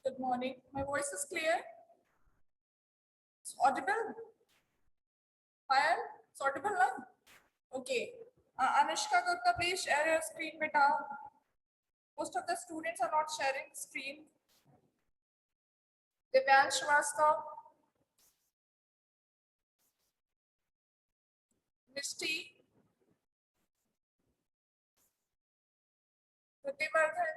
Good morning. My voice is clear. It's audible. Fire. It's audible now. Okay. Anushka Gupta, please share your screen, beta. Most of the students are not sharing screen. Divyan Shrivastava, Nishti, Prativardhan,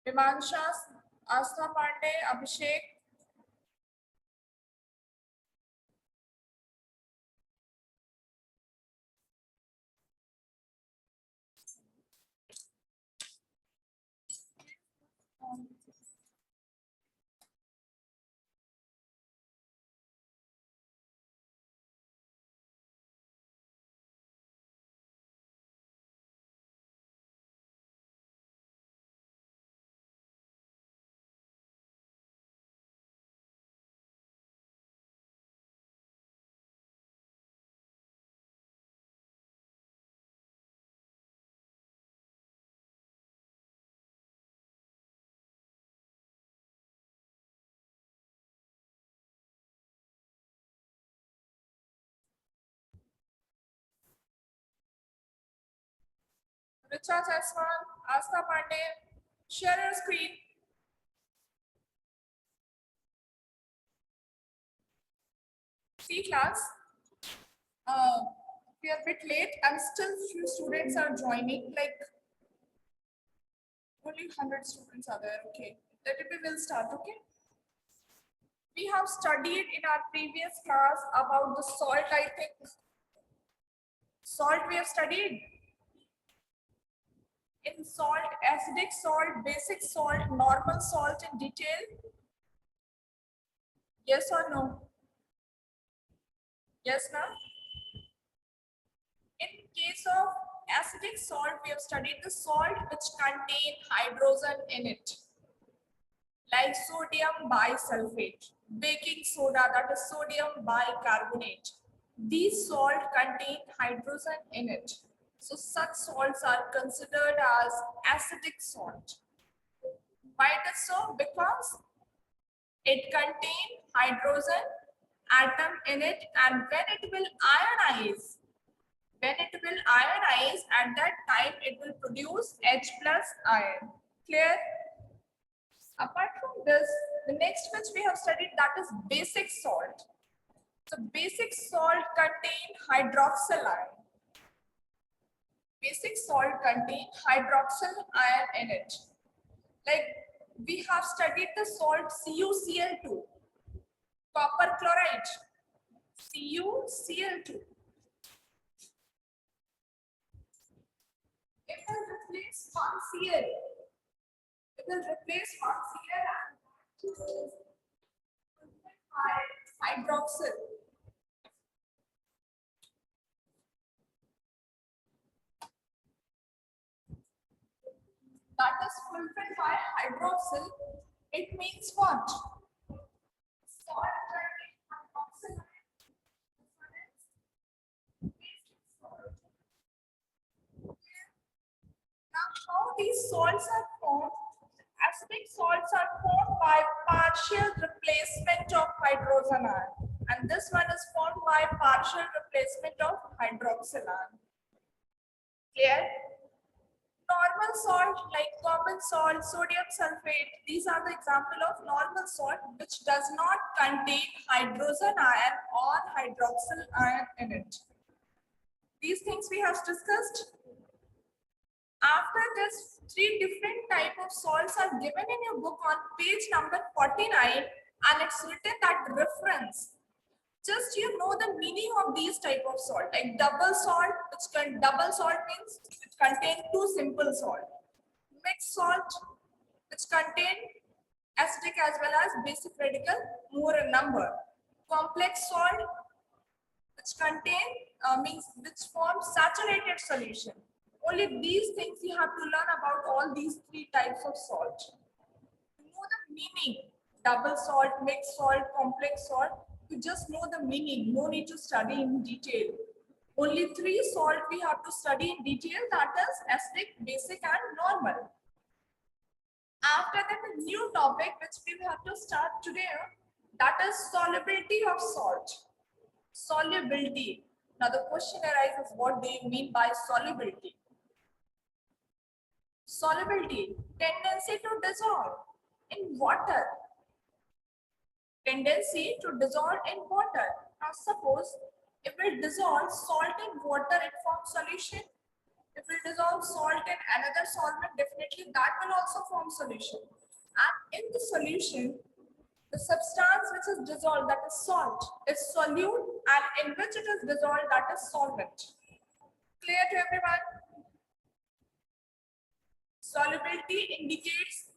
Vimansha, Astha Pandey, Abhishek, Richa Jaiswal, Astha Pandey. Share your screen. See class. We are a bit late and still few students are joining. Like only 100 students are there. Okay. Let it be. We'll start. Okay. We have studied in our previous class about the salt, I think. Salt we have studied. In salt, acidic salt, basic salt, normal salt in detail. Yes or no? Yes, ma'am. In case of acidic salt, we have studied the salt which contain hydrogen in it, like sodium bisulfate, baking soda, that is sodium bicarbonate. These salt contain hydrogen in it. So such salts are considered as acidic salt. Why it is so? Because it contains hydrogen atom in it, and when it will ionize, at that time it will produce H plus ion. Clear? Apart from this, the next which we have studied, that is basic salt. So basic salt contain hydroxyl ion. Basic salt contain hydroxyl ion in it. Like we have studied the salt CuCl2, copper chloride, CuCl2. It will replace one Cl. It will replace one Cl and hydroxyl. That is fulfilled by hydroxyl. It means what? Salt containing hydroxyl. Now, how these salts are formed? Acidic salts are formed by partial replacement of hydrogen ion, and this one is formed by partial replacement of hydroxyl ion. Clear? Normal salt like common salt, sodium sulfate, these are the example of normal salt which does not contain hydrogen ion or hydroxyl ion in it. These things we have discussed. After this, 3 different type of salts are given in your book on page number 49, and it's written that reference. Just you know the meaning of these type of salt, like double salt, double salt means it contain 2 simple salt. Mixed salt, which contain acidic as well as basic radical more in number. Complex salt, which contain which form saturated solution. Only these things you have to learn about all these 3 types of salt. To know the meaning, double salt, mixed salt, complex salt, you just know the meaning, no need to study in detail. Only 3 salt we have to study in detail, that is acidic, basic and normal. after that, a new topic which we have to start today, that is solubility of salt. Solubility. Now the question arises, what do you mean by solubility? Solubility, tendency to dissolve in water. Tendency to dissolve in water. Now suppose if we dissolve salt in water, it forms solution. If we dissolve salt in another solvent, definitely that will also form solution. And in the solution, the substance which is dissolved, that is salt, is solute, and in which it is dissolved, that is solvent. Clear to everyone? Solubility indicates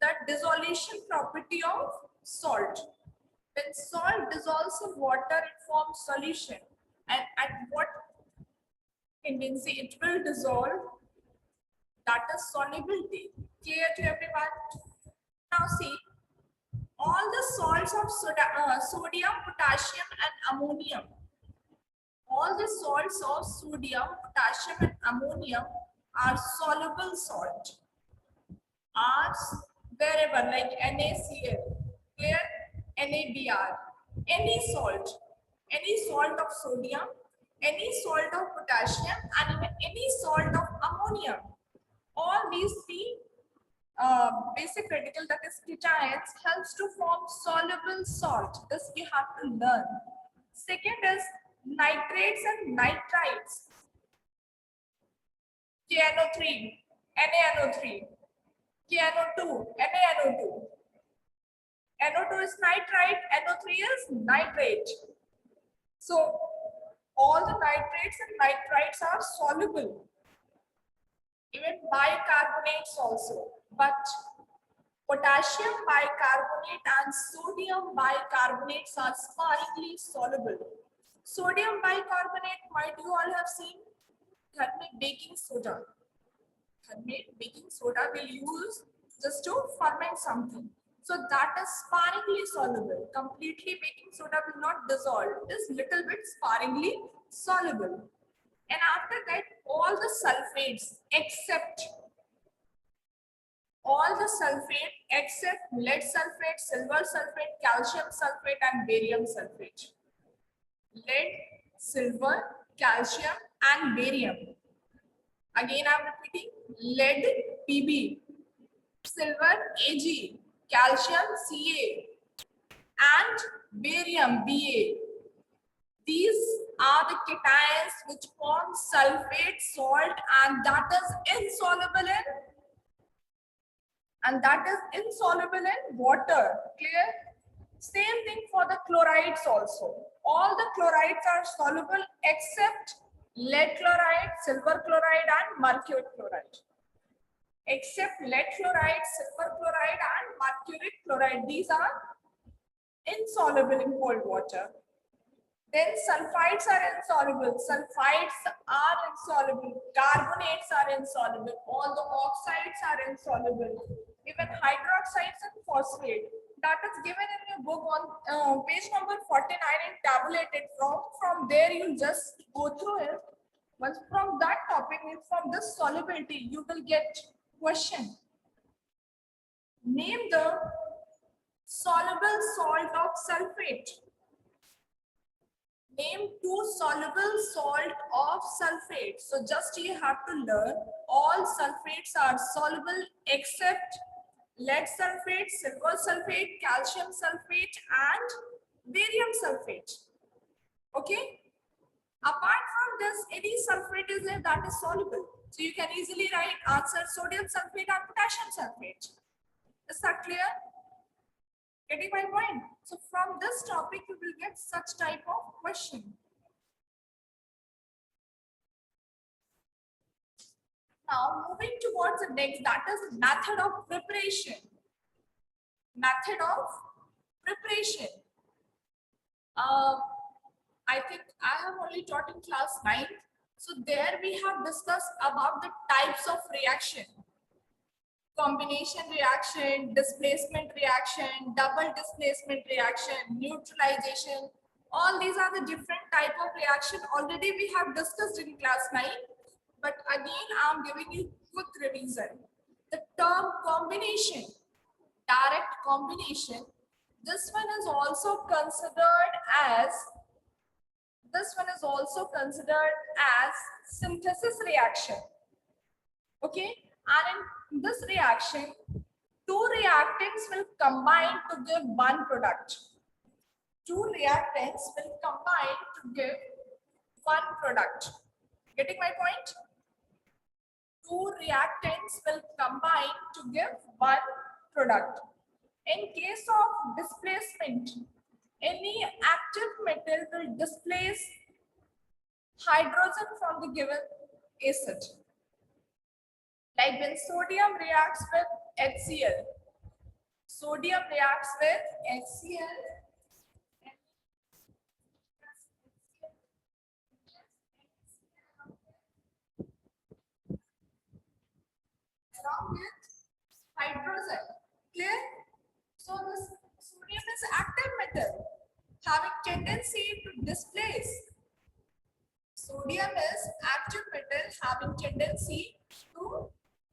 the dissolution property of salt. When salt dissolves in water, it forms solution. And at what tendency it will dissolve, that is solubility. Clear to everyone? Now see, all the salts of sodium, potassium and ammonium, all the salts of sodium, potassium and ammonium are soluble salt, are wherever, like NaCl, clear, NaBr, any salt of sodium, any salt of potassium and even any salt of ammonium. All these three basic radical, that is cations, helps to form soluble salt. This we have to learn. Second is nitrates and nitrites. KNO3, NaNO3, KNO2, NaNO2. NO2 is nitrite, NO3 is nitrate. So all the nitrates and nitrites are soluble. Even bicarbonates also, but potassium bicarbonate and sodium bicarbonates are sparingly soluble. Sodium bicarbonate, might you all have seen, घर में baking soda. घर में baking soda will use just to ferment something. So that is sparingly soluble. Completely baking soda will not dissolve. It is little bit sparingly soluble. And after that, all the sulfates except lead sulfate, silver sulfate, calcium sulfate and barium sulfate. Lead, silver, calcium and barium. Again I am repeating, lead Pb, silver Ag, calcium Ca and barium Ba. These are the cations which form sulfate salt, and that is insoluble in water. Clear? Same thing for the chlorides also. All the chlorides are soluble except lead chloride, silver chloride and mercury chloride. Except lead chloride, silver chloride and mercury chloride. These are insoluble in cold water. Then sulfides are insoluble, sulfides are insoluble, carbonates are insoluble, all the oxides are insoluble, even hydroxides and phosphate. That is given in your book on page number 49 and tabulated from there you just go through it. Once from that topic, from this solubility, you will get question. Name the soluble salt of sulfate. Name two soluble salt of sulfate. So just you have to learn all sulfates are soluble except lead sulfate, silver sulfate, calcium sulfate and barium sulfate. Okay. Apart from this, any sulfate is there that is soluble. So you can easily write answer sodium sulfate and potassium sulfate. Is that clear? Getting my point? So from this topic, you will get such type of question. Now moving towards the next, that is method of preparation. Method of preparation. I think I have only taught in class 9. So there we have discussed about the types of reaction. Combination reaction, displacement reaction, double displacement reaction, neutralization. All these are the different type of reaction. Already we have discussed in class 9. But again, I am giving you quick revision. The term combination, direct combination, this one is also considered as synthesis reaction. Okay, and in this reaction, two reactants will combine to give one product. Two reactants will combine to give one product. Getting my point? Two reactants will combine to give one product. In case of displacement, any active metal will displace hydrogen from the given acid. Like when sodium reacts with HCl. Sodium reacts with HCl. Along with hydrogen. Clear? So this sodium is active metal having tendency to displace. Sodium is active metal having tendency to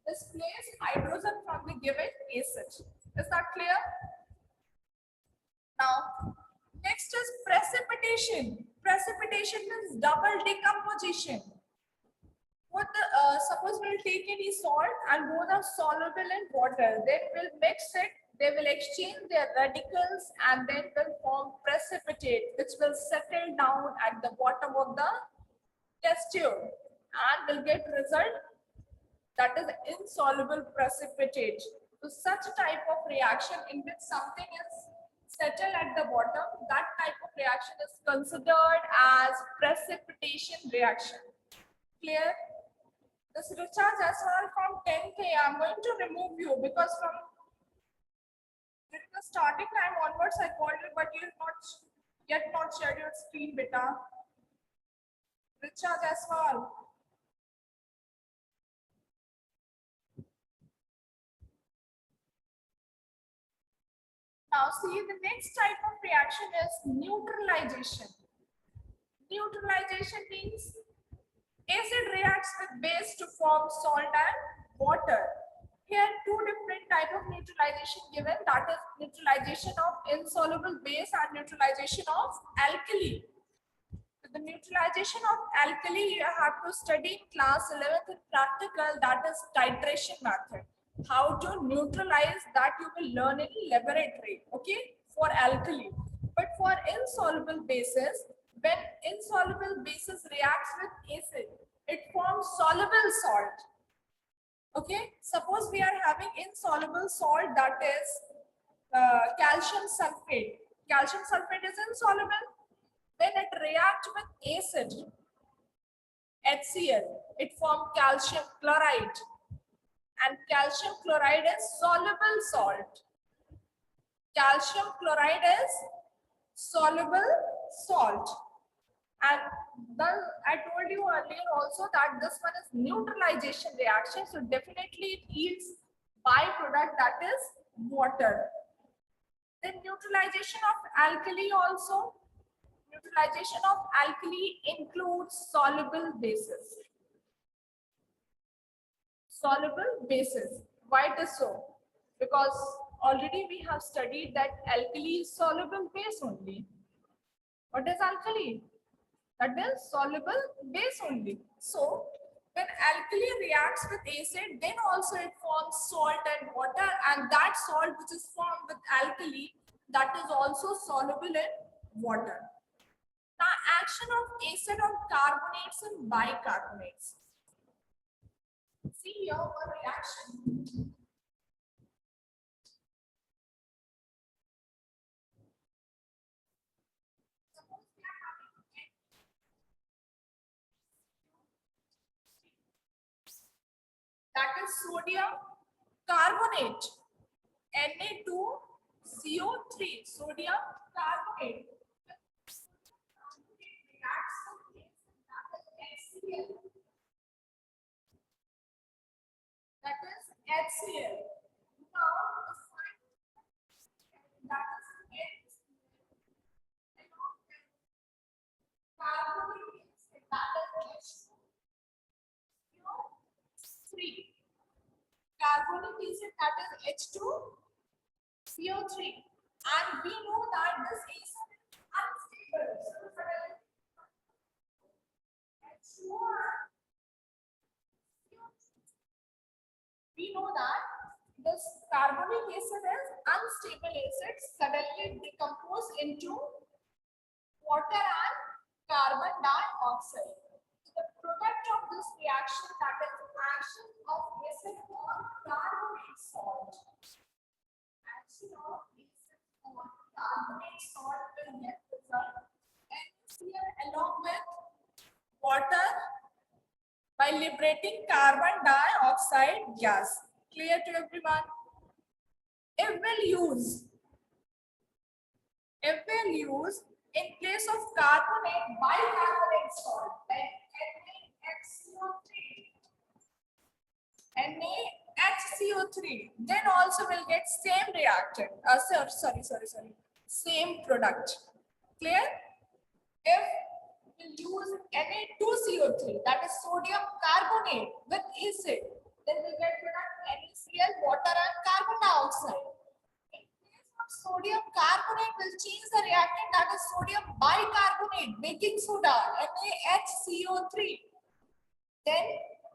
displace hydrogen from the given acid. Is that clear? Now, next is precipitation. Precipitation means double decomposition. What suppose we'll take any salt and both are soluble in water. Then we'll mix it. They will exchange their radicals and then will form precipitate, which will settle down at the bottom of the test tube and will get result that is insoluble precipitate. So such type of reaction in which something is settled at the bottom, that type of reaction is considered as precipitation reaction. Clear? This Richa Jaiswal from 10K, I'm going to remove you because from the starting time onwards I called you, but you have not shared your screen, beta. Richa Jaiswal. Now see, the next type of reaction is neutralization. Neutralization means acid reacts with base to form salt and water. Here two different type of neutralization given, that is neutralization of insoluble base and neutralization of alkali. So the neutralization of alkali you have to study in class 11th in practical, that is titration method. How to neutralize that you will learn in laboratory, okay, for alkali. But for insoluble bases, when insoluble bases reacts with acid, it forms soluble salt. Okay, suppose we are having insoluble salt, that is calcium sulfate. Calcium sulfate is insoluble. When it reacts with acid, HCl, it forms calcium chloride. And calcium chloride is soluble salt. Calcium chloride is soluble salt. And then I told you earlier also that this one is neutralization reaction. So definitely it yields byproduct, that is water. Then neutralization of alkali also. Neutralization of alkali includes soluble bases. Soluble bases. Why it is so? Because already we have studied that alkali is soluble base only. What is alkali? That is soluble base only. So when alkali reacts with acid, then also it forms salt and water, and that salt which is formed with alkali, that is also soluble in water. Now action of acid on carbonates and bicarbonates. See here one reaction. That is sodium carbonate, Na2CO3, sodium carbonate. That is HCl. Now, that is carbonate, that is H2O3. carbonic acid, that is H2CO3. And we know that this acid is unstable. So suddenly we know that this carbonic acid is unstable acid, suddenly decompose into water and carbon dioxide. The product of this reaction, that is action of acid on carbonate salt. Action of acid on carbonate salt will get result NaCl along with water by liberating carbon dioxide gas. Clear to everyone? If we'll use in place of carbonate bicarbonate salt like NaHCO3, then also we'll get same reactant. Same product. Clear? If we'll use Na2CO3, that is sodium carbonate with acid, then we get product NaCl, water and carbon dioxide. In case of sodium carbonate, will change the reactant, that is sodium bicarbonate, baking soda, NaHCO3. Then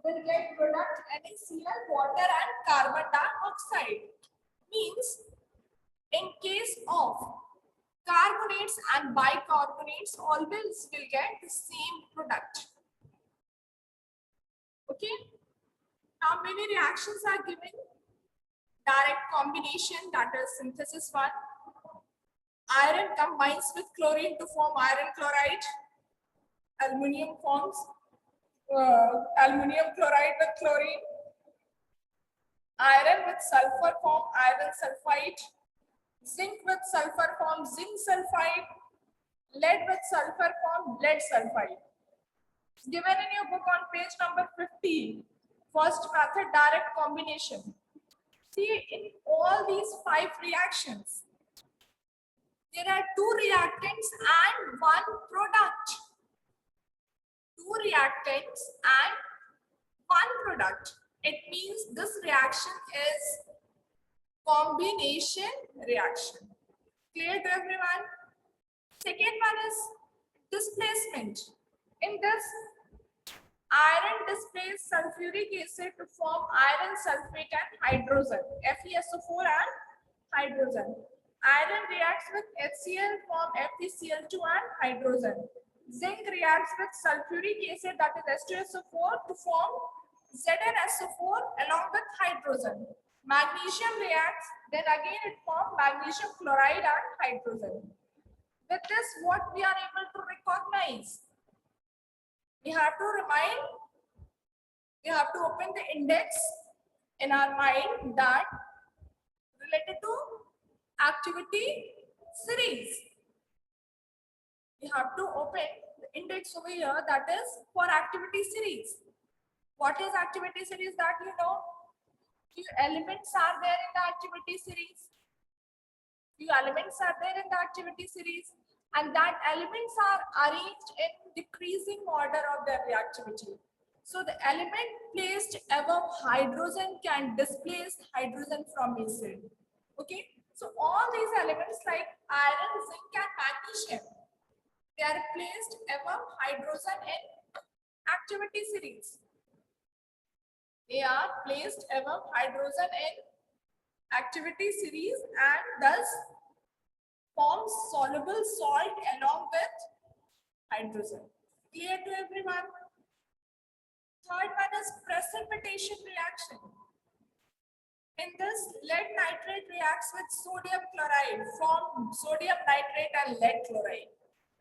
we'll get product NaCl, water and carbon dioxide. Means in case of carbonates and bicarbonates, always will get the same product. Okay. Now many reactions are given. Direct combination, that is synthesis 1. Iron combines with chlorine to form iron chloride. Aluminium forms aluminium chloride with chlorine. Iron with sulfur form iron sulfide. Zinc with sulfur form zinc sulfide. Lead with sulfur form lead sulfide. It's given in your book on page number 50. First method, direct combination. See, in all these 5 reactions, there are 2 reactants and 1 product. 2 reactants and 1 product. It means this reaction is combination reaction. Clear to everyone? Second one is displacement. In this, iron displaces sulfuric acid to form iron sulfate and hydrogen, FeSO4 and hydrogen. Iron reacts with HCl, form FeCl2 and hydrogen. Zinc reacts with sulfuric acid, that is H2SO4, to form ZnSO4 along with hydrogen. Magnesium reacts, then again it forms magnesium chloride and hydrogen. With this, what we are able to recognize? We have to open the index in our mind that related to activity series. We have to open the index over here, that is for activity series. What is activity series? That you know, few elements are there in the activity series. And that elements are arranged in decreasing order of their reactivity. So the element placed above hydrogen can displace hydrogen from acid. Okay. So all these elements like iron, zinc and magnesium, they are placed above hydrogen in activity series. They are placed above hydrogen in activity series and thus forms soluble salt along with hydrogen. Clear to everyone? Third one is precipitation reaction. In this, lead nitrate reacts with sodium chloride, form sodium nitrate and lead chloride.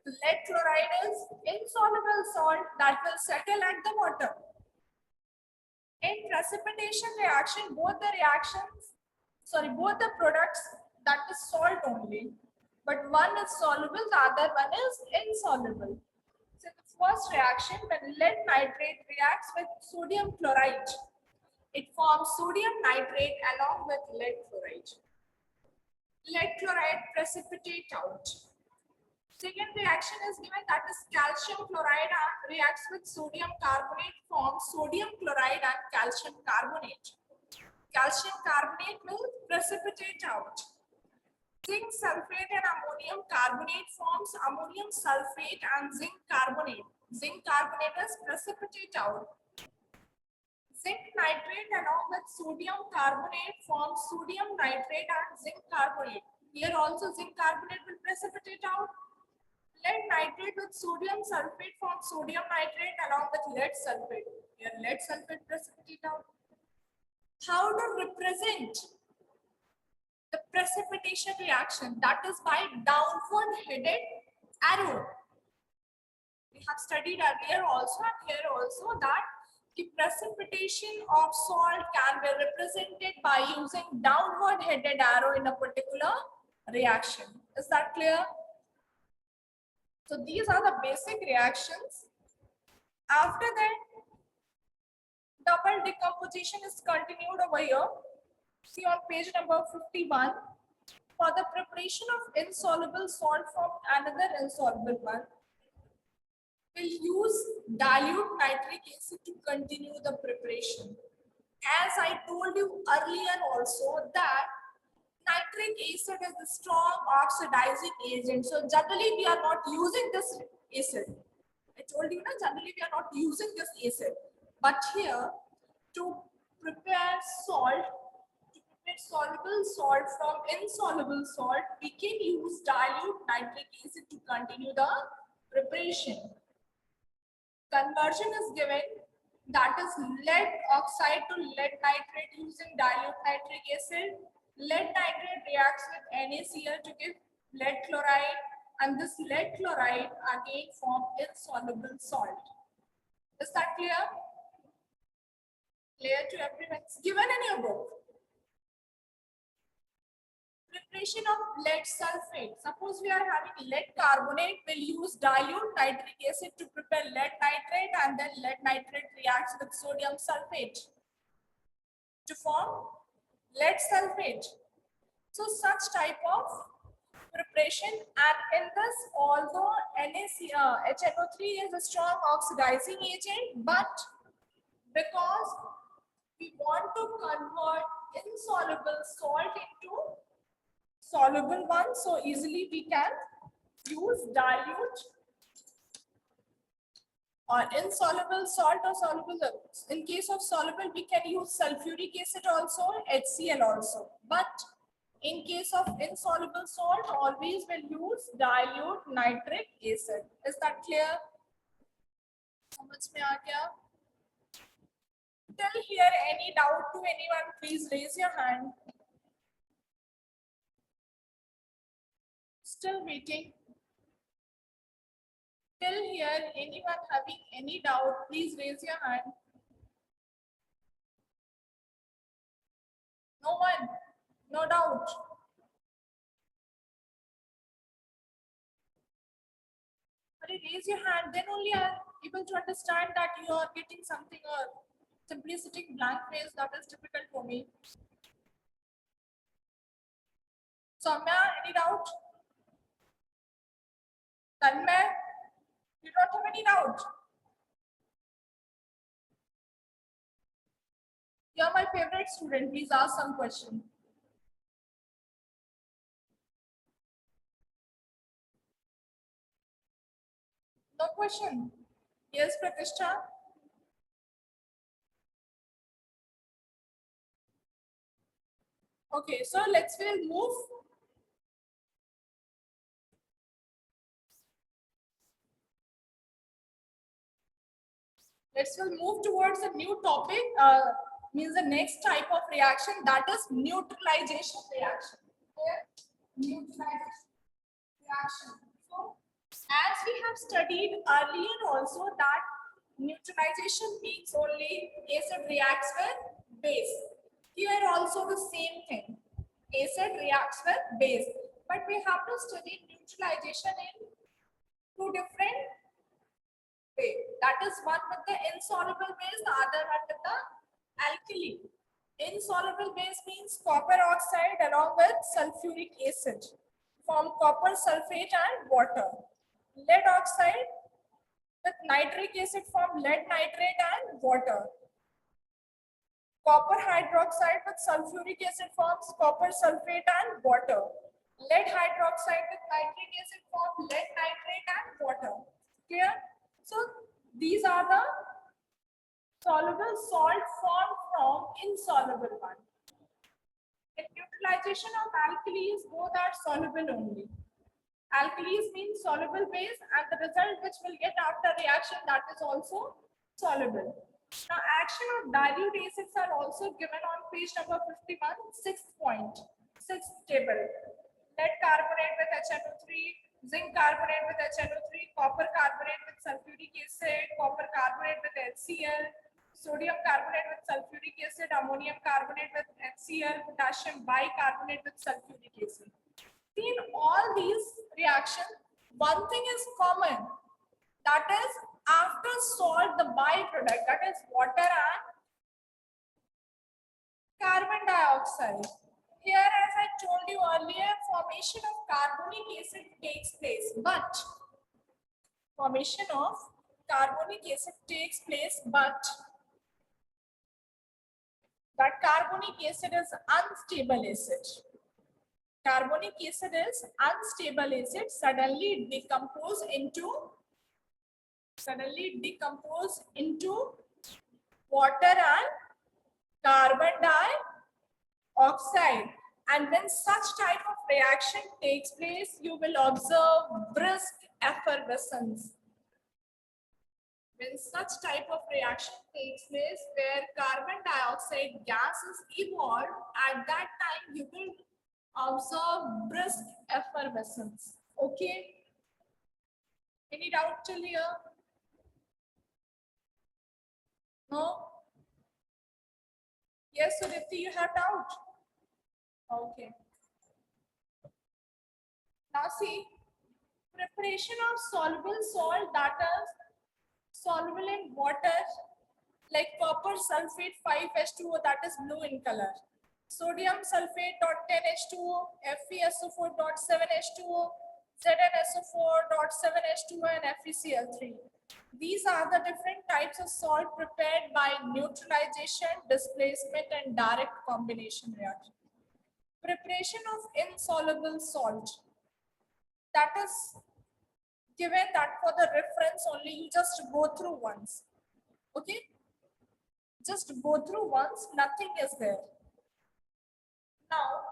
Lead chloride is insoluble salt that will settle at the bottom. In precipitation reaction, both the products, that is salt only, but one is soluble, the other one is insoluble. So the first reaction, when lead nitrate reacts with sodium chloride, it forms sodium nitrate along with lead chloride. Lead chloride precipitate out. Second reaction is given, that is calcium chloride reacts with sodium carbonate, forms sodium chloride and calcium carbonate. Calcium carbonate will precipitate out. Zinc sulfate and ammonium carbonate forms ammonium sulfate and zinc carbonate. Zinc carbonate is precipitate out. Zinc nitrate along with sodium carbonate forms sodium nitrate and zinc carbonate. Here also zinc carbonate will precipitate out. Lead nitrate with sodium sulfate forms sodium nitrate along with lead sulfate. Here lead sulfate precipitate out. How to represent the precipitation reaction? That is by downward headed arrow. We have studied earlier also and here also that the precipitation of salt can be represented by using downward headed arrow in a particular reaction. Is that clear? So these are the basic reactions. After that, double decomposition is continued over here. See on page number 51. For the preparation of insoluble salt from another insoluble one, we'll use dilute nitric acid to continue the preparation. As I told you earlier also that nitric acid is a strong oxidizing agent. So generally we are not using this acid. I told you that generally we are not using this acid. But here to prepare salt, to prepare soluble salt from insoluble salt, we can use dilute nitric acid to continue the preparation. Conversion is given, that is lead oxide to lead nitrate using dilute nitric acid. Lead nitrate reacts with NaCl to give lead chloride, and this lead chloride again form insoluble salt. Is that clear? Clear to everyone? It's given in your book. Preparation of lead sulfate. Suppose we are having lead carbonate, we'll use dilute nitric acid to prepare lead nitrate, and then lead nitrate reacts with sodium sulfate to form lead sulfate. So such type of preparation, and in this although HNO3 is a strong oxidizing agent, but because we want to convert insoluble salt into soluble one, so easily we can use dilute or insoluble salt or soluble. In case of soluble, we can use sulfuric acid also, HCl also. But in case of insoluble salt, always will use dilute nitric acid. Is that clear? समझ में आ गया? Till here, any doubt to anyone? Please raise your hand. Still waiting. Till here, anyone having any doubt, please raise your hand. No one, no doubt. Raise your hand, then only I am able to understand that you are getting something or simply sitting blank face. That is difficult for me. Soumya, any doubt? Tanmay, you don't have any doubt? You are my favorite student. Please ask some question. No question? Yes, Pratishtha? Okay, so we'll move. We'll move towards a new topic, means the next type of reaction, that is neutralization reaction. Okay? Neutralization reaction. So, as we have studied earlier also that neutralization means only acid reacts with base. Here also the same thing. Acid reacts with base. But we have to study neutralization in two different ways. That is one with the insoluble base, the other one with the alkali. Insoluble base means copper oxide along with sulfuric acid. Form copper sulfate and water. Lead oxide with nitric acid form lead nitrate and water. Copper hydroxide with sulfuric acid forms copper sulfate and water. Lead hydroxide with nitric acid forms lead nitrate and water. Clear? So these are the soluble salt formed from insoluble one. In neutralization of alkalis, both are soluble only. Alkalis means soluble base, and the result which will get after reaction, that is also soluble. Now, action of dilute acids are also given on page number 51, 6th point, 6th table. Lead carbonate with HNO3, zinc carbonate with HNO3, copper carbonate with sulfuric acid, copper carbonate with HCl, sodium carbonate with sulfuric acid, ammonium carbonate with HCl, potassium bicarbonate with sulfuric acid. In all these reactions, one thing is common, that is after salt, the byproduct, that is water and carbon dioxide. Here, as I told you earlier, formation of carbonic acid takes place, but that carbonic acid is unstable acid. Carbonic acid is unstable acid, suddenly decompose into water and carbon dioxide. And when such type of reaction takes place, you will observe brisk effervescence. When such type of reaction takes place where carbon dioxide gas is evolved, at that time you will observe brisk effervescence. Okay? Any doubt till here? No? Yes, Sudipti, you have doubt? Okay. Now see, preparation of soluble salt, that is soluble in water, like copper sulfate 5H2O, that is blue in color. Sodium sulfate .10H2O, FeSO4.7H2O, ZnSO4.7H2O, and FeCl3. These are the different types of salt prepared by neutralization, displacement, and direct combination reaction. Preparation of insoluble salt, that is given that for the reference only, you just go through once. Okay? Just go through once, nothing is there. Now,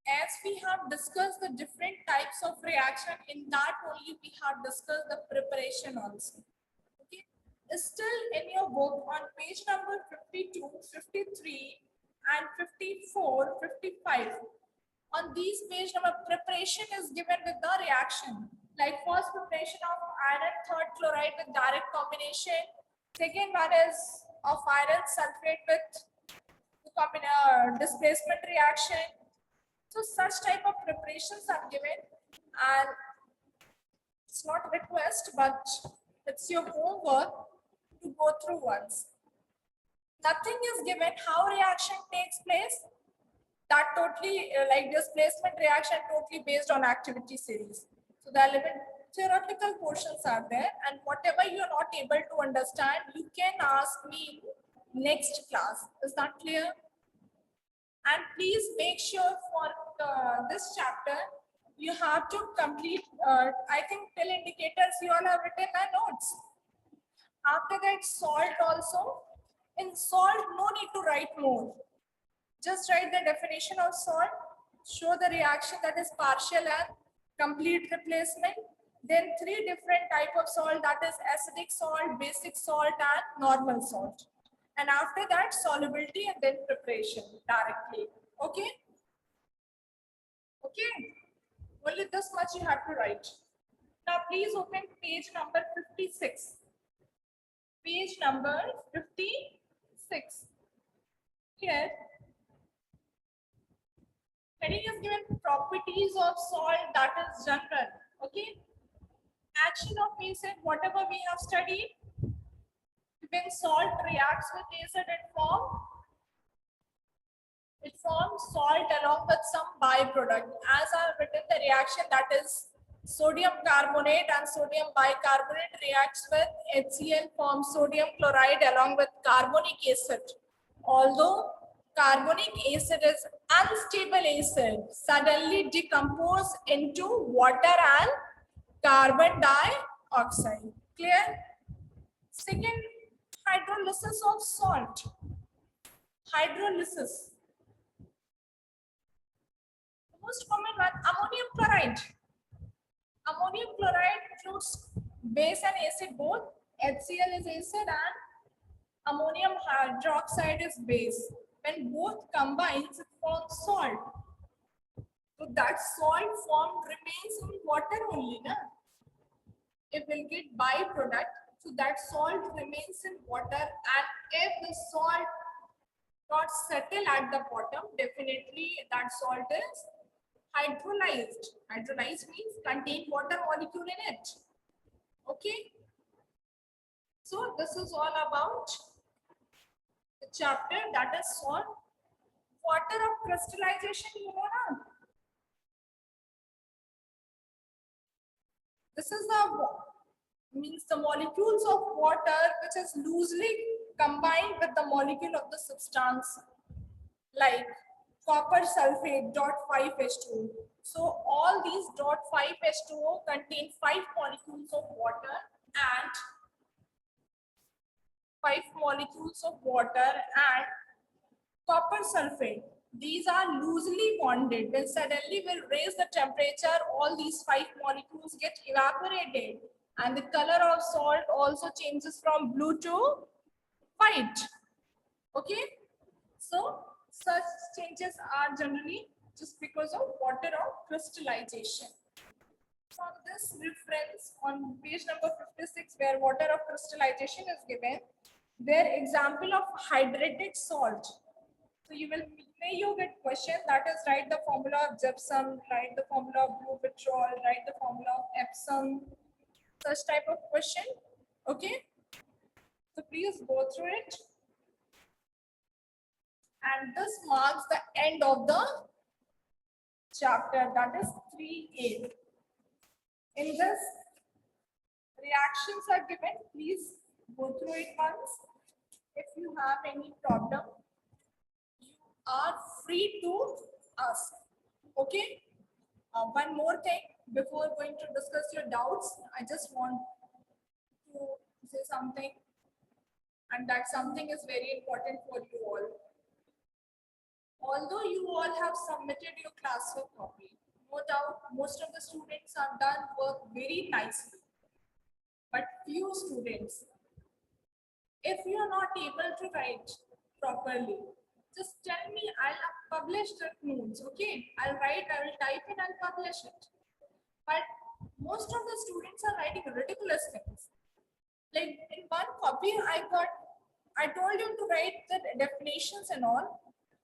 as we have discussed the different types of reaction, in that only we have discussed the preparation also. Okay? Still in your book on page number 52, 53, and 54, 55, on these page number, preparation is given with the reaction. Like first preparation of iron third chloride with direct combination. Second one is of iron sulfate with displacement reaction. So such type of preparations are given, and it's not request, but it's your homework to go through once. Nothing is given how reaction takes place. That totally like displacement reaction totally based on activity series. So the 11 theoretical portions are there, and whatever you are not able to understand, you can ask me next class. Is that clear? And please make sure for this chapter, you have to complete, I think till indicators you all have written my notes. After that, salt also. In salt, no need to write more. Just write the definition of salt, show the reaction, that is partial and complete replacement. Then three different type of salt, that is acidic salt, basic salt, and normal salt. And after that, solubility and then preparation directly. Okay? Okay. Only this much you have to write. Now please open page number 56. Page number 56. Here, heading is given properties of salt, that is general. Okay. Action of acid, whatever we have studied. When salt reacts with acid, it forms It forms salt along with some byproduct. As I have written the reaction, that is sodium carbonate and sodium bicarbonate reacts with HCl, forms sodium chloride along with carbonic acid. Although carbonic acid is unstable acid, suddenly decompose into water and carbon dioxide. Clear? Second, hydrolysis of salt. Hydrolysis. The most common one, ammonium chloride. Ammonium chloride includes base and acid both. HCl is acid and ammonium hydroxide is base. When both combines, it forms salt. So that salt formed remains in water only, na? It will get byproduct. So that salt remains in water, and if the salt not settle at the bottom, definitely that salt is hydrolyzed. Hydrolyzed means contain water molecule in it. Okay. So this is all about the chapter that is salt. Water of crystallization, you know na? This is the molecules of water which is loosely combined with the molecule of the substance, like copper sulfate .5H2O. So all these .5H2O contain 5 molecules of water and 5 molecules of water and copper sulfate. These are loosely bonded. When suddenly we'll raise the temperature, all these 5 molecules get evaporated and the color of salt also changes from blue to white. Okay, so such changes are generally just because of water of crystallization. From this reference on page number 56, where water of crystallization is given, their example of hydrated salt. So may you get question, that is, write the formula of gypsum, write the formula of blue petrol, write the formula of Epsom, such type of question. Okay, so please go through it. And this marks the end of the chapter, that is 3A. In this, reactions are given. Please go through it once. If you have any problem, you are free to ask. Okay. One more thing before going to discuss your doubts, I just want to say something, and that something is very important for you all. Although you all have submitted your classwork copy, no doubt most of the students have done work very nicely. But few students, if you are not able to write properly, just tell me, I'll publish the notes, okay? I'll write, I will type and I'll publish it. But most of the students are writing ridiculous things. Like in one copy, I told you to write the definitions and all.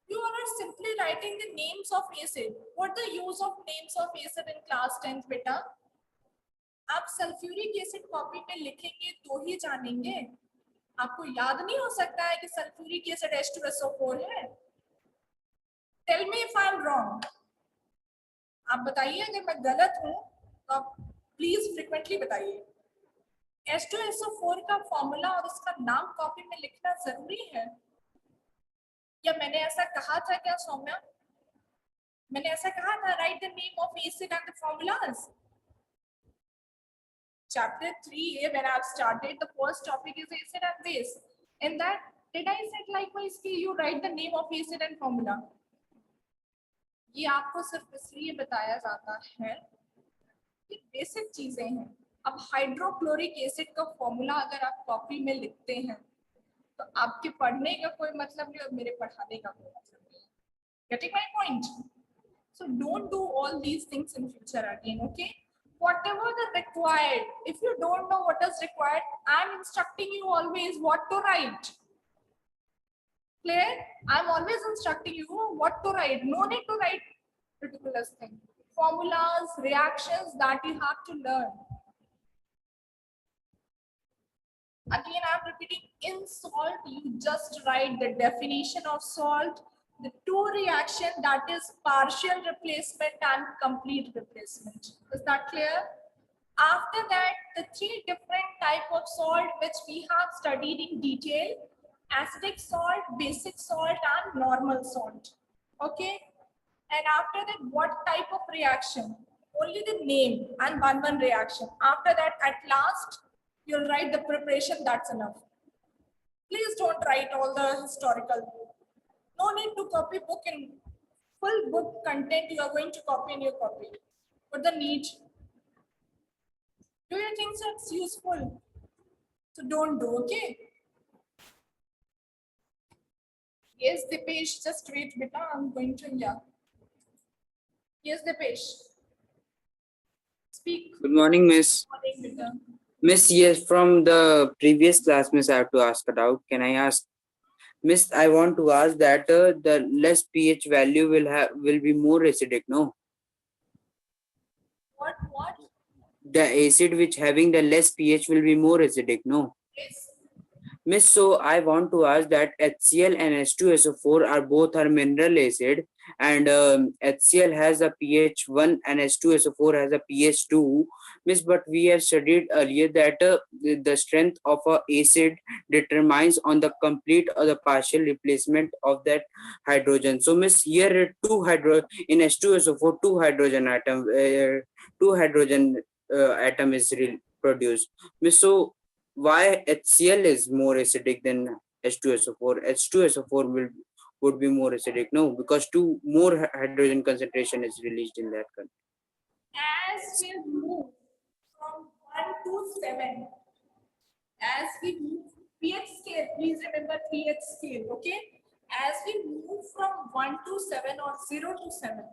You are simply writing the names of acid. What the use of names of acid in class 10th, beta? आप sulphuric acid copy पे लिखेंगे तो ही जानेंगे. आपको याद नहीं हो सकता है कि सल्फ्यूरिक एसिड H2SO4 है. Tell me if I am wrong. आप बताइए अगर मैं गलत हूं तो आप प्लीज फ्रीक्वेंटली बताइए. H2SO4 का फॉर्मूला और उसका नाम कॉपी में लिखना जरूरी है. या मैंने ऐसा कहा था क्या सौम्या? मैंने ऐसा कहा था, right the name of acid and the formulas. Chapter 3A, when I have started, the first topic is acid and base. In that, did I say likewise कि you write the name of acid and formula? ये आपको सिर्फ इसलिए बताया जाता है कि basic चीजें हैं. अब हाइड्रोक्लोरिक एसिड का फॉर्मूला अगर आप कॉपी में लिखते हैं तो आपके पढ़ने का कोई मतलब नहीं और मेरे पढ़ाने का कोई मतलब नहीं. Getting my point? So don't do all these things in future again, okay? Whatever the required, if you don't know what is required, I'm instructing you always what to write. Clear? I'm always instructing you what to write. No need to write ridiculous things. Formulas, reactions that you have to learn. Again, I'm repeating, in salt, you just write the definition of salt, the two reaction, that is partial replacement and complete replacement. Is that clear? After that, the three different type of salt which we have studied in detail: acidic salt, basic salt, and normal salt. Okay. And after that, what type of reaction? Only the name and one reaction. After that, at last, you'll write the preparation. That's enough. Please don't write all the historical. No need to copy book in full book content. You are going to copy in your copy. What the need? Do you think that's useful? So don't do, okay? Yes, Dipesh, just wait, beta. I'm going to India. Yes, Dipesh. Speak. Good morning, Miss. Morning, beta. Miss, yes, from the previous class, Miss, I have to ask a doubt. Can I ask? Miss, I want to ask that the less pH value will be more acidic, no? What? The acid which having the less pH will be more acidic, no? Yes. Miss, so I want to ask that HCl and H2SO4 are both mineral acid, and HCl has a pH 1 and H2SO4 has a pH 2. Miss, but we have studied earlier that the strength of a acid determines on the complete or the partial replacement of that hydrogen. So Miss, here in H2SO4 two hydrogen atom is produced. Miss, so why HCl is more acidic than H2SO4? H2SO4 would be more acidic, no, because two more hydrogen concentration is released in that country. As we move from 1 to 7, as we move pH scale, please remember pH scale, okay? As we move from 1 to 7 or 0 to 7,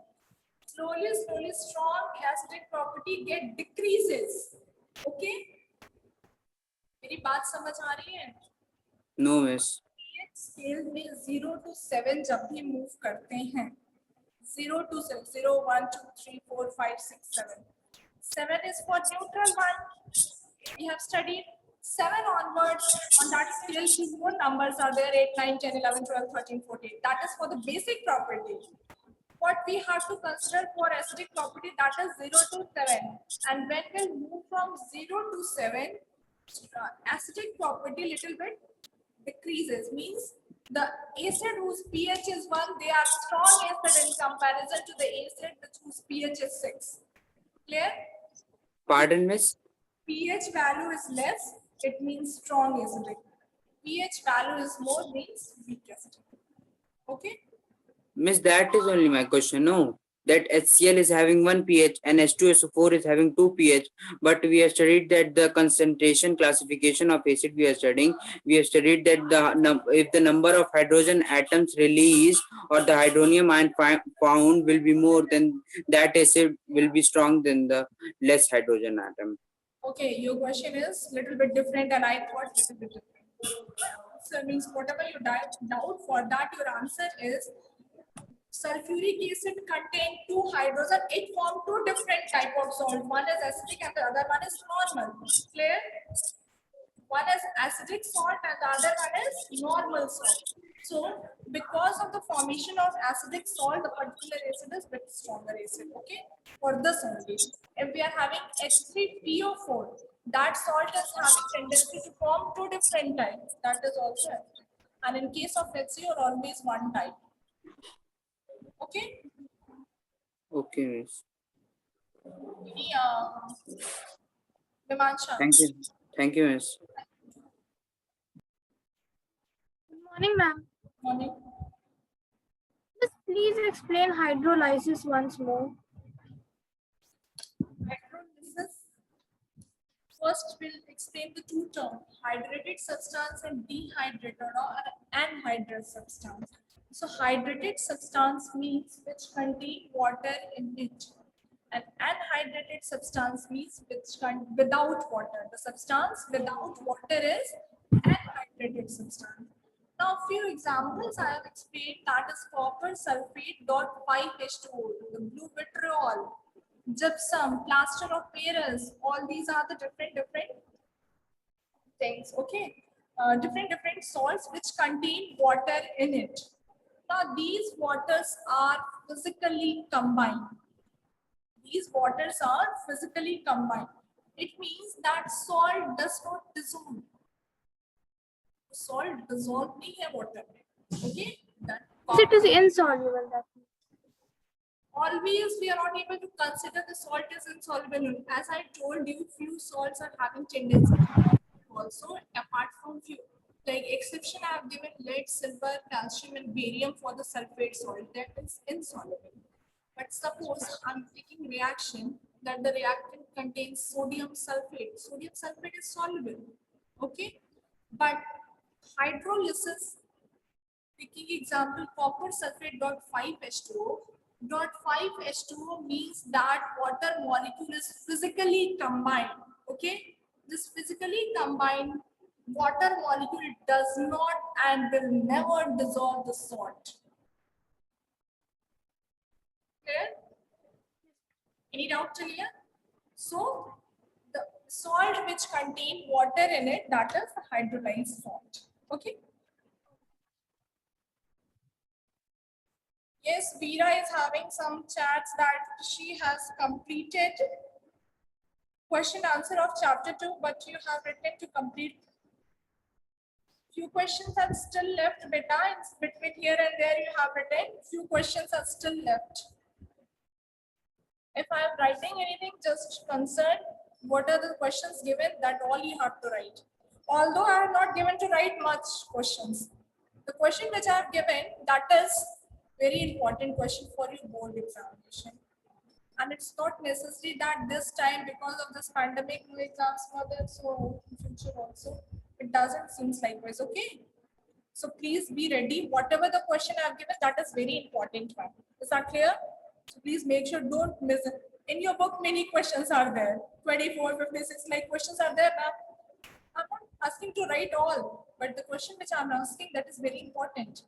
slowly strong acidic property get decreases, okay? मेरी बात समझ आ रही है? No, Miss. pH scale में 0 to 7 जब भी move करते हैं, 0 to 7, 0, 1, 2, 3, 4, 5, 6, 7. 7 is for neutral one. We have studied 7 onwards. On that scale, few more numbers are there: 8, 9, 10, 11, 12, 13, 14. That is for the basic property. What we have to consider for acidic property, that is 0 to 7. And when we move from 0 to 7, acidic property little bit decreases. Means the acid whose pH is 1, they are strong acid in comparison to the acid whose pH is 6. Clear? Pardon, Miss? pH value is less, it means strong acidic. pH value is more, means weak acidic. Okay? Miss, that is only my question. No, that HCl is having 1 pH and H2SO4 is having 2 pH. But we have studied that the concentration classification of acid we are studying. We have studied that if the number of hydrogen atoms released or the hydronium ion found will be more, then that acid will be strong than the less hydrogen atom. Okay, your question is little bit different, and I thought little bit different. So means whatever you doubt, for that your answer is sulfuric acid contain 2 hydrogen. It form 2 different type of salt. One is acidic and the other one is normal. Clear? One is acidic salt and the other one is normal salt. So because of the formation of acidic salt, the particular acid is bit stronger acid. Okay, for this only. If we are having H3PO4, that salt is having tendency to form 2 different types. That is also acid. And in case of HCl, always one type. Okay. Okay, Miss. Vimansha. Thank you. Thank you, Miss. Good morning, ma'am. Morning. Just please explain hydrolysis once more. Hydrolysis. First, we'll explain the two terms: hydrated substance and dehydrated or anhydrous substance. So, hydrated substance means which contain water in it, and anhydrated substance means which without water. The substance without water is anhydrated substance. Now, few examples I have explained, that is copper sulfate dot 5H2O, the blue vitriol, gypsum, plaster of Paris. All these are the different things. Okay, different salts which contain water in it. Now these waters are physically combined. These waters are physically combined. It means that salt does not dissolve. Salt dissolve नहीं है water में. Okay? That It is insoluble. That means. always we are not able to consider the salt is insoluble. As I told you, few salts are having tendency. Also, apart from few, like exception I have given lead, silver, calcium, and barium for the sulfate salt that is insoluble. But suppose I'm taking reaction that the reactant contains sodium sulfate. Sodium sulfate is soluble. Okay, but hydrolysis. Taking example, copper sulfate dot 5H2O. Dot 5H2O means that water molecule is physically combined. Okay, this physically combined water molecule does not and will never dissolve the salt. Clear? Any doubt till here? So the salt which contain water in it, that is the hydrolyzed salt. Okay. Yes, Veera is having some chats that she has completed question answer of chapter 2, but you have written to complete. Few questions are still left, beta. It's between here and there you have written. Few questions are still left. If I am writing anything, just concern what are the questions given, that all you have to write. Although I have not given to write much questions. The question which I have given, that is very important question for your board examination. And it's not necessary that this time, because of this pandemic, no exams were there, so in future also, it doesn't seem likewise, okay? So please be ready. Whatever the question I have given, that is very important one. Is that clear? So please make sure, don't miss it. In your book, many questions are there. 24, 56, like questions are there now. I'm not asking to write all, but the question which I'm asking, that is very important.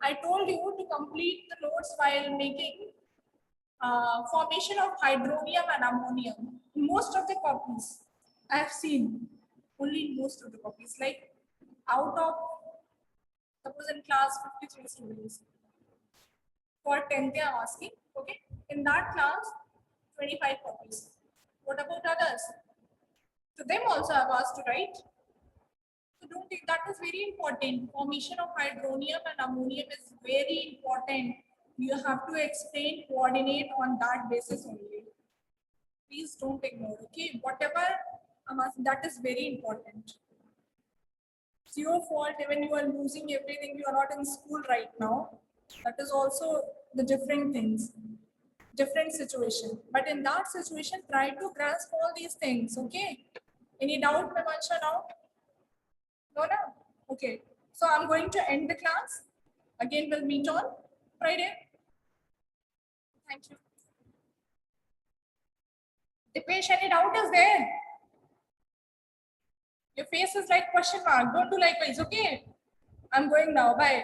I told you to complete the notes while making formation of hydronium and ammonium. In most of the copies I have seen, only in most of the copies, like out of, suppose in class 53 students, for 10th I'm asking, okay, in that class 25 copies. What about others? To them also I've asked to write. So don't think that is very important. Formation of hydronium and ammonium is very important. You have to explain, coordinate on that basis only. Please don't ignore, okay? Whatever I'm asking, that is very important. It's your fault even you are losing everything, you are not in school right now. That is also the different things, different situation. But in that situation, try to grasp all these things, okay? Any doubt, Mamansha, now? No, no. Okay. So I'm going to end the class. Again, we'll meet on Friday. Thank you. Dipesh, any doubt is there? Your face is like question mark. Don't do likewise. Okay. I'm going now. Bye.